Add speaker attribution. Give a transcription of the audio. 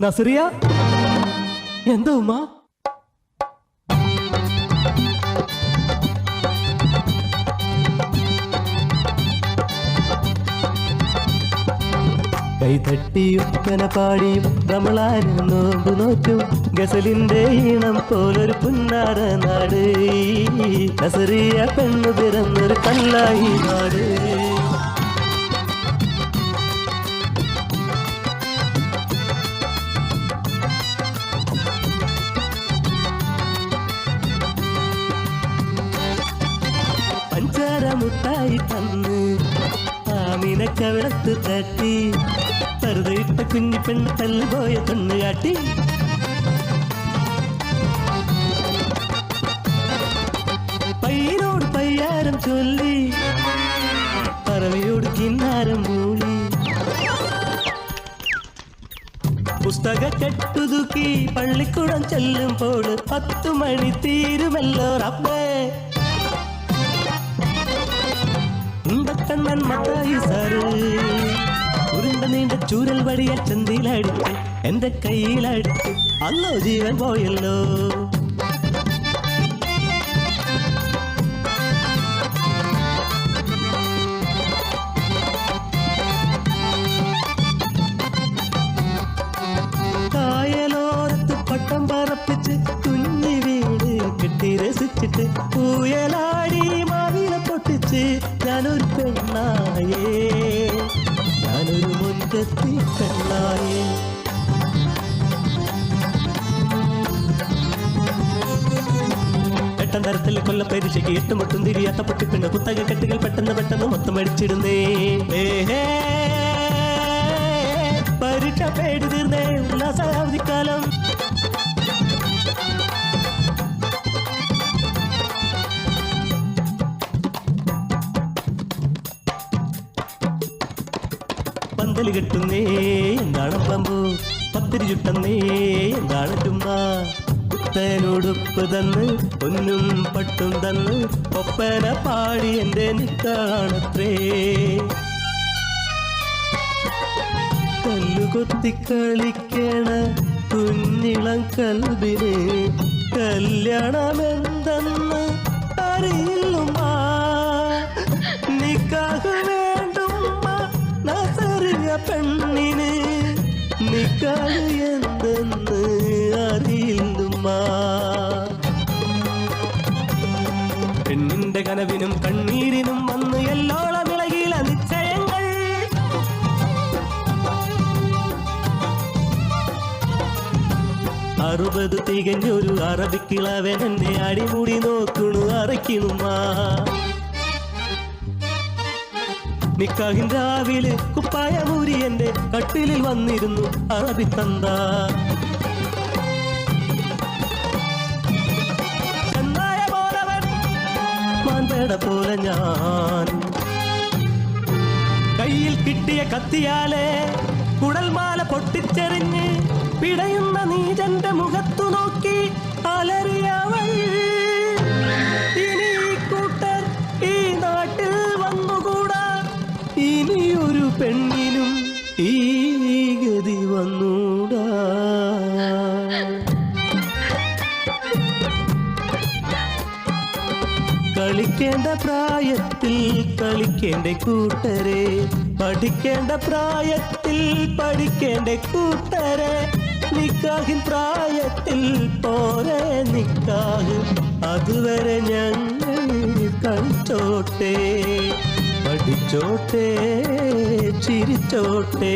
Speaker 1: നസറിയ എന്താ ഉമ്മ? കൈതട്ടി ഒക്കന പാടിയും റമളാനും നോമ്പ് നോറ്റും ഗസലിന്റെ ഈണം പോലൊരു പുന്നാര നാട്. നസറിയ പെണ്ണു പിറന്നൊരു കല്ലായി നാട്. പഞ്ചാര മുട്ടായി തന്ന് ആമിനക്കവിളത്ത് തട്ടി വെറുതെയിട്ട കുഞ്ഞി പെണ്ണ് തല്ലുപോയ കണ്ണ് കാട്ടി. പയ്യനോട് പയ്യാരം ചൊല്ലി പറവയോട് കിന്നാരം മൂളി. പുസ്തക കെട്ടുതുക്കി പള്ളിക്കൂടം ചെല്ലുമ്പോൾ 10 മണി തീരുമല്ലോ റബ്ബേ. കണ്ണൻ മത്തായി സാറ് ഉരുണ്ട നീണ്ട ചൂരൽ വടിയ ചന്തിയിലടിച്ച് എന്റെ കയ്യിലടിച്ച് അല്ലോ ജീവൻ പോയല്ലോ. കായലോരത്ത് പട്ടം പറപ്പിച്ച് കുഞ്ഞി വീട് കെട്ടി രസിച്ചിട്ട് പൂയലാടി മാവില പൊട്ടിച്ച് ഞാനൊരു പെണ്ണായേ, ഞാനൊരു മുൻകത്തി പെണ്ണായേ. എട്ടാം തരത്തിൽ കൊല്ല പരീക്ഷയ്ക്ക് 8 മുട്ടും തിരിയാത്ത പൊട്ടിപ്പിണ്ണ് പുത്തക കെട്ടുകൾ പെട്ടെന്ന് മൊത്തം അടിച്ചിടുന്നേ. പരീക്ഷ പേടി തീർന്നേ ഉല്ലാസാവധിക്കാലം. പന്തല് കെട്ടുന്നേ എന്താണ് പമ്പു, പത്തിരി ചുട്ടുന്നേ എന്താണ് ചുമ്മ. പുത്തനുടുപ്പ് തന്ന് പൊന്നും പട്ടും തന്ന് ഒപ്പന പാടി എന്റെ നിക്കാണത്രേ. കല്ലുകൊത്തി കളിക്കണ കുഞ്ഞിളം കൽബിന് കല്യാണമെന്തെന്ന് അറിയില്ലുമ്മ. നിക്കാഹ് പെണ്ണിന് നിക്കാഹ് എന്തെന്ന് അറിയില്ലുമ്മ. പെണ്ണിന്റെ കനവിനും കണ്ണീരിനും വന്ന് എല്ലോളം ഇളകില നിശ്ചയങ്ങൾ. 60 തികഞ്ഞൊരു അറബിക്കിളവൻ എന്നെ അടിമുടി നോക്കണു അറയ്ക്കണുമ്മ. നിക്കാഹിൻ രാവിലെ കുപ്പായ മൂരി എന്റെ കട്ടിലിൽ വന്നിരുന്നു അറബി തന്ത. ചെന്നായ പോലവൻ മാന്തട പോലെ ഞാൻ കയ്യിൽ കിട്ടിയ കത്തിയാലെ കുടൽമാല പൊട്ടിച്ചെറിഞ്ഞ് പിടയുന്ന നീജന്റെ മുഖത്തു നോക്കി അലറിയവൾ. ഇനി കൂട്ടർ ഈ നാട്ടിൽ വന്നുകൂടാ, ഇനിയൊരു പെണ്ണിനും ഈ ഗതി വന്നൂടാ. കളിക്കേണ്ട പ്രായത്തിൽ കളിക്കേണ്ട കൂട്ടരെ, പഠിക്കേണ്ട പ്രായത്തിൽ പഠിക്കേണ്ട കൂട്ടരെ. നിക്കാഹിൻ പ്രായത്തിൽ പോരെ നിക്കാഹ്, അതുവരെ ഞങ്ങൾ കളിച്ചോട്ടെ, പഠിച്ചോട്ടെ, ചിരിച്ചോട്ടെ.